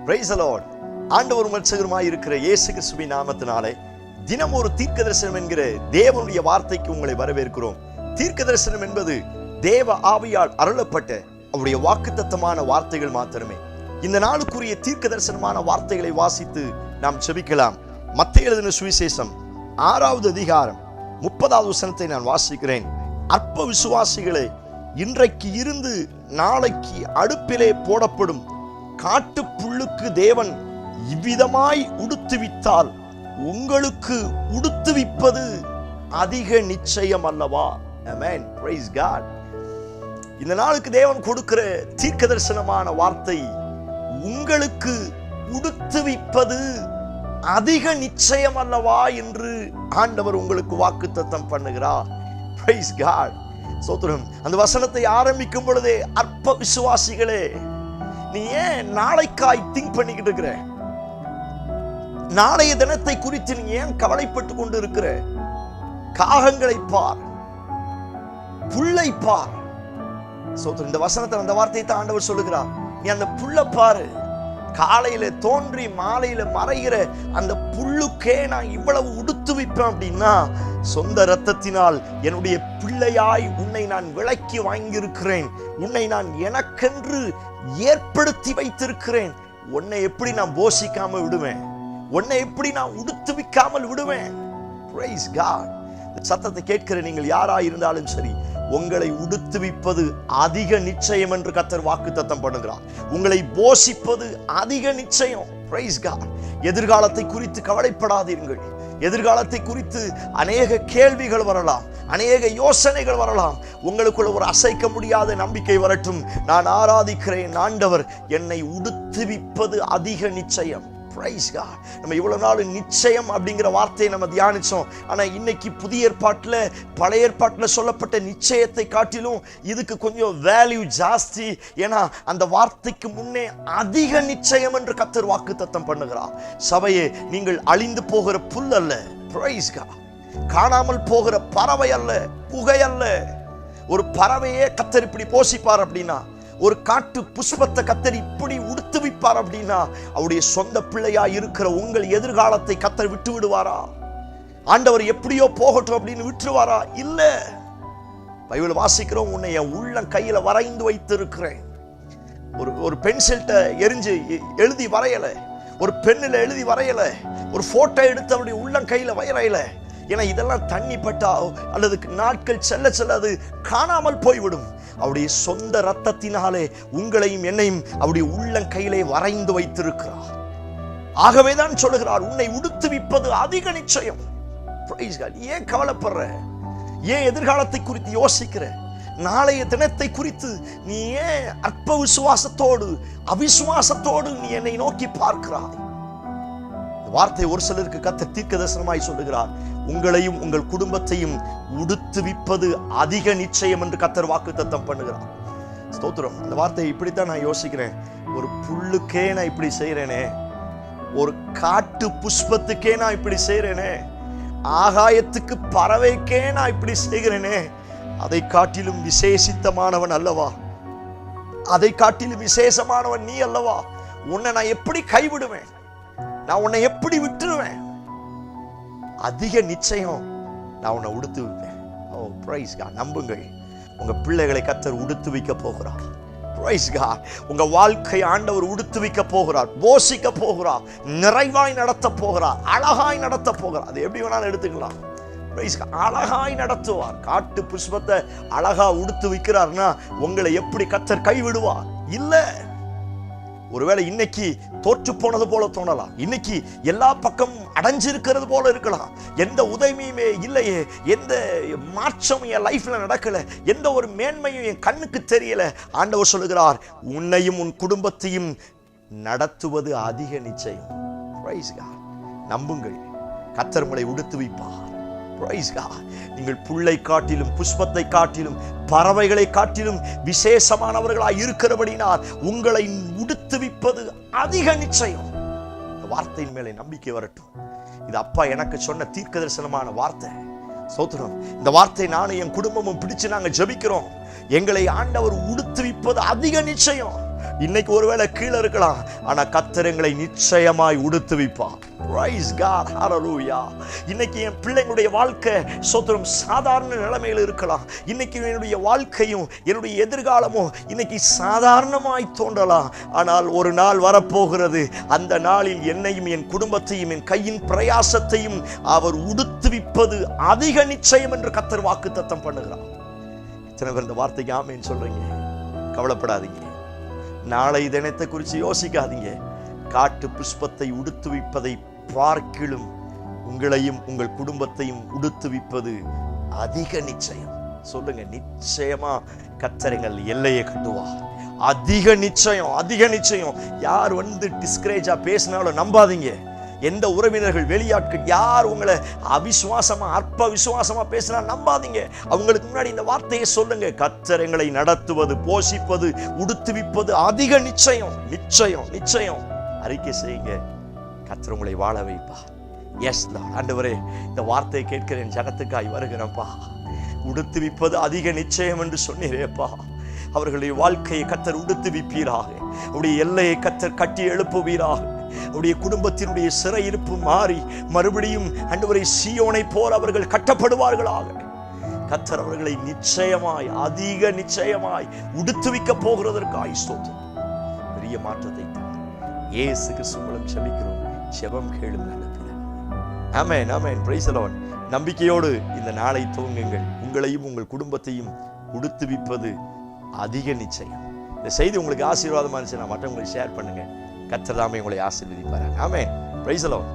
Price the Lord. ஆண்டவர் இரட்சகருமாய் இருக்கிற இயேசு கிறிஸ்துவின் நாமத்தினாலே தினம் ஒரு தீர்க்க தரிசனம் என்கிற தேவனுடைய வார்த்தைக்கு உங்களை வரவேற்கிறோம். தீர்க்க தரிசனம் என்பது தேவ ஆவியால் அருளப்பட்ட அவருடைய வாக்குத்தத்தமான வார்த்தைகள் மாத்திரமே. இந்த நாளுக்குரிய தீர்க்க தரிசனமான வார்த்தைகளை வாசித்து நாம் செபிக்கலாம். மத்தேயு எழுதின சுவிசேஷம் 6வது அதிகாரம் 30வது வசனத்தை நான் வாசிக்கிறேன். அற்ப விசுவாசிகளே, இன்றைக்கு இருந்து நாளைக்கு அடுப்பிலே போடப்படும் காட்டு புல்லுக்கு தேவன் இவ்விதமாய் உடுத்துவித்தால் உங்களுக்கு உடுத்துவிப்பது அதிக நிச்சயம் அல்லவா? ஆமென். Praise God. இந்த நாளுக்கு தேவன் கொடுக்கிற தீர்க்க தரிசனமான வார்த்தை, உங்களுக்கு உடுத்துவிப்பது அதிக நிச்சயம் அல்லவா என்று ஆண்டவர் உங்களுக்கு வாக்குத்தத்தம் பண்ணுகிறார். Praise God. சோத்திரம். அந்த வசனத்தை ஆரம்பிக்கும் பொழுதே, அற்ப விசுவாசிகளே, நீ ஏன் நாளைக்காய் திங்க் பண்ணிக்கிட்டு இருக்கிற? நாளைய தினத்தை குறித்து நீ ஏன் கவலைப்பட்டு கொண்டு இருக்கிற? காகங்களை பார், புல்லை பார். சோத்திரம். இந்த வசனத்தை, அந்த வார்த்தையை தான் ஆண்டவர் சொல்லுகிறார். நீ அந்த புல்லை பாரு. காலையில தோன்றி மாலையில மறைகிற அந்த புல்லுக்கே நான் இவ்வளவு உடுத்துவிப்பேன் அப்படின்னா, சொந்த இரத்தத்தினால் என்னுடைய பிள்ளையாய் உன்னை நான் விலக்கி வாங்கியிருக்கிறேன். உன்னை நான் எனக்கென்று ஏற்படுத்தி வைத்திருக்கிறேன். உன்னை எப்படி நான் போஷிக்காம விடுவேன்? உன்னை எப்படி நான் உடுத்துவிக்காமல் விடுவேன்? Praise God. சத்தத்தை கேட்கிற நீங்கள் யாரா இருந்தாலும் சரி, உங்களை உடுத்துவிப்பது அதிக நிச்சயம் என்று கர்த்தர் வாக்குத்தத்தம் பண்ணுகிறார். உங்களை போஷிப்பது அதிக நிச்சயம். Praise God. எதிர்காலத்தை குறித்து கவலைப்படாதீர்கள். எதிர்காலத்தை குறித்து அநேக கேள்விகள் வரலாம், அநேக யோசனைகள் வரலாம். உங்களுக்குள்ள ஒரு அசைக்க முடியாத நம்பிக்கை வரட்டும். நான் ஆராதிக்கிறேன் ஆண்டவர் என்னை உடுத்துவிப்பது அதிக நிச்சயம். Praise God. நம்ம இவ்வளவு நாள் நிச்சயம் அப்படிங்கிற வார்த்தையை நம்ம தியானிச்சோம். ஆனா இன்னைக்கு புதிய ஏற்பாட்டில், பழைய ஏற்பாட்டில் சொல்லப்பட்ட நிச்சயத்தை காட்டிலும் இதுக்கு கொஞ்சம் வேல்யூ ஜாஸ்தி. ஏன்னா அந்த வார்த்தைக்கு முன்னே அதிக நிச்சயம் என்று கர்த்தர் வாக்குத்தத்தம் பண்ணுகிறார். சபையே, நீங்கள் அழிந்து போகிற புல் அல்ல. Praise God. காணாமல் போகிற பறவை அல்ல, புகை அல்ல. ஒரு பறவையே கர்த்தர் இப்படி போஷிப்பார் அப்படின்னா, ஒரு காட்டு புஷ்பத்தை கர்த்தர் இப்படி உடுத்துவிப்பார் அப்படின்னா, அவருடைய சொந்த பிள்ளையா இருக்கிற உங்கள் எதிர்காலத்தை கர்த்தர் விட்டு விடுவாரா? ஆண்டவர் எப்படியோ போகட்டும் அப்படின்னு விட்டுருவாரா? இல்ல. பைபிள் வாசிக்கிறோம், உன்னை என் உள்ளம் கையில வரைந்து வைத்திருக்கிறேன். ஒரு பென்சில்ட்ட எரிஞ்சு எழுதி வரையல, ஒரு பெண்ணில் எழுதி வரையல, ஒரு போட்டோ எடுத்து அவருடைய உள்ளம் கையில வரையல. ஏன்னா இதெல்லாம் தண்ணி பட்டா அல்லது நாட்கள் செல்ல செல்ல அது காணாமல் போய்விடும். அவருடைய சொந்த இரத்தத்தினாலே உங்களையும் என்னையும் அவருடைய உள்ளம் கையிலே வரைந்து வைத்திருக்கிறார். ஆகவேதான் சொல்லுகிறார், உன்னை உடுத்துவிப்பது அதிக நிச்சயம். ஏன் கவலைப்படுற? ஏன் எதிர்காலத்தை குறித்து யோசிக்கிற? நாளைய தினத்தை குறித்து நீ ஏன் அற்ப விசுவாசத்தோடு, அவிசுவாசத்தோடு நீ என்னை நோக்கி பார்க்கிறாய்? வார்த்தை ஒரு சிலருக்கு கர்த்தர் தீர்க்க தரிசனமாய் சொல்லுகிறார், உங்களையும் உங்கள் குடும்பத்தையும் உடுத்துவிப்பது அதிக நிச்சயம் என்று கர்த்தர் வாக்குத்தத்தம் பண்ணுகிறார். ஸ்தோத்திரம். அந்த வார்த்தையை இப்படித்தான் நான் யோசிக்கிறேன். ஒரு புல்லுக்கே நான் இப்படி செய்யறேனே, ஒரு காட்டு புஷ்பத்துக்கே நான் இப்படி செய்யறேனே, ஆகாயத்துக்கு பறவைக்கே நான் இப்படி செய்கிறேனே, அதை காட்டிலும் விசேஷித்தமானவன் அல்லவா? அதை காட்டிலும் விசேஷமானவன் நீ அல்லவா? உன்னை நான் எப்படி கைவிடுவேன்? நான் உன்னை எப்படி விட்டுருவேன்? அதிக நிச்சயம் நான் உன்னை உடுத்து வைப்பேன். Oh praise God. நம்புங்கள், உங்க பிள்ளைகளை கர்த்தர் உடுத்து வைக்க போகிறார். Praise God. உங்க வாழ்க்கை ஆண்டவர் உடுத்து வைக்க போகிறார், போஷிக்க போகிறார், நிறைவாய் நடத்த போகிறார், அழகாய் நடத்த போகிறார். அது எப்படி வேணாலும் எடுத்துக்கலாம். Praise God. அழகாய் நடத்துவார். காட்டு புஷ்பத்தை அழகா உடுத்து வைக்கிறார்னா உங்களை எப்படி கர்த்தர் கைவிடுவார்? இல்ல. ஒருவேளை இன்னைக்கு தோற்று போனது போல தோணலாம், இன்னைக்கு எல்லா பக்கம் அடைஞ்சிருக்கிறது போல இருக்கலாம், எந்த உதவியுமே இல்லையே, எந்த மாற்றமும் என் லைஃப்ல நடக்கல, எந்த ஒரு மேன்மையும் என் கண்ணுக்கு தெரியல. ஆண்டவர் சொல்லுகிறார், உன்னையும் உன் குடும்பத்தையும் நடத்துவது அதிக நிச்சயம். Praise God. நம்புங்கள், கர்த்தர் உங்களை உடுத்து வைப்பார். Praise God. நீங்கள் புல்லை காட்டிலும், புஷ்பத்தை காட்டிலும், பறவைகளை காட்டிலும் விசேஷமானவர்களாய் இருக்கிறபடினால் உங்களை உடுத்துவிப்பது அதிக நிச்சயம். இந்த வார்த்தையின் மேலே நம்பிக்கை வரட்டும். இது அப்பா எனக்கு சொன்ன தீர்க்க தரிசனமான வார்த்தை. ஸ்தோத்திரம். இந்த வார்த்தை நானும் என் குடும்பமும் பிடிச்சு நாங்க ஜெபிக்கிறோம். எங்களை ஆண்டவர் உடுத்துவிப்பது அதிக நிச்சயம். இன்னைக்கு ஒருவேளை கீழே இருக்கலாம், ஆனா கர்த்தர் எங்களை நிச்சயமாய் உடுத்துவிப்பார். Praise God, hallelujah. இன்னைக்கு என் பிள்ளைங்களுடைய வாழ்க்கை சோத்திரம் சாதாரண நிலைமையில் இருக்கலாம். இன்னைக்கு என்னுடைய வாழ்க்கையும் என்னுடைய எதிர்காலமும் இன்னைக்கு சாதாரணமாய் தோன்றலாம். ஆனால் ஒரு நாள் வரப்போகிறது, அந்த நாளில் என்னையும் என் குடும்பத்தையும் என் கையின் பிரயாசத்தையும் அவர் உடுத்துவிப்பது அதிக நிச்சயம் என்று கர்த்தர் வாக்குத்தத்தம் பண்ணுகிறார். இத்தனை பேர் இந்த வார்த்தைக்கு ஆமென் சொல்றீங்க? கவலைப்படாதீங்க, நாளை தினத்தை குறித்து யோசிக்காதீங்க. காட்டு புஷ்பத்தை உடுத்துவிப்பதை பார்க்கிலும் உங்களையும் உங்கள் குடும்பத்தையும் உடுத்துவிப்பது அதிக நிச்சயம். சொல்லுங்க, நிச்சயமா கர்த்தர் எல்லையை கட்டுவார். அதிக நிச்சயம், அதிக நிச்சயம். யார் டிஸ்கரேஜா பேசினாலும் நம்பாதீங்க. எந்த உறவினர்கள், வெளியாட்கள் யார் உங்களை அவிசுவாசமா அற்ப விசுவாசமா பேசினா நம்பாதீங்க. அவங்களுக்கு முன்னாடி இந்த வார்த்தையை சொல்லுங்க, கர்த்தர் எங்களை நடத்துவது, போஷிப்பது, உடுத்துவிப்பது அதிக நிச்சயம், நிச்சயம், நிச்சயம். அறிக்கை செய்யுங்க, கர்த்தர் உங்களை வாழ வைப்பா. Yes Lord. ஆண்டவரே, இந்த வார்த்தையை கேட்கிறேன், ஜனத்துக்காய் வருகிறேன்ப்பா. உடுத்துவிப்பது அதிக நிச்சயம் என்று சொன்னீரேப்பா. அவர்களுடைய வாழ்க்கையை கர்த்தர் உடுத்துவிப்பீராக. அவருடைய எல்லையை கர்த்தர் கட்டி எழுப்புவீராக. அவருடைய குடும்பத்தினுடைய சிறையிருப்பு மாறி மறுபடியும் ஆண்டவரே சீயோனை போல் அவர்கள் கட்டப்படுவார்களாக. கர்த்தர் அவர்களை நிச்சயமாய், அதிக நிச்சயமாய் உடுத்துவிக்க போகிறதற்காய் ஸ்தோத்திரம். பெரிய மாற்றத்தை இயேசு கிறிஸ்து மூலம் ஜெபிக்கிறோம். ஜெபம் கேளும் நல்ல பிதாவே. Amen, amen. Praise the Lord. நம்பிக்கையோடு இந்த நாளை துவங்குங்கள். உங்களையும் உங்கள் குடும்பத்தையும் உடுத்துவிப்பது அதிக நிச்சயம். இந்த செய்தி உங்களுக்கு ஆசீர்வாதமா இருந்துச்சுன்னா மற்றவங்களுக்கு ஷேர் பண்ணுங்க. கர்த்தர் தாமே உங்களை ஆசீர்வதிப்பார். ஆமென். Praise the Lord.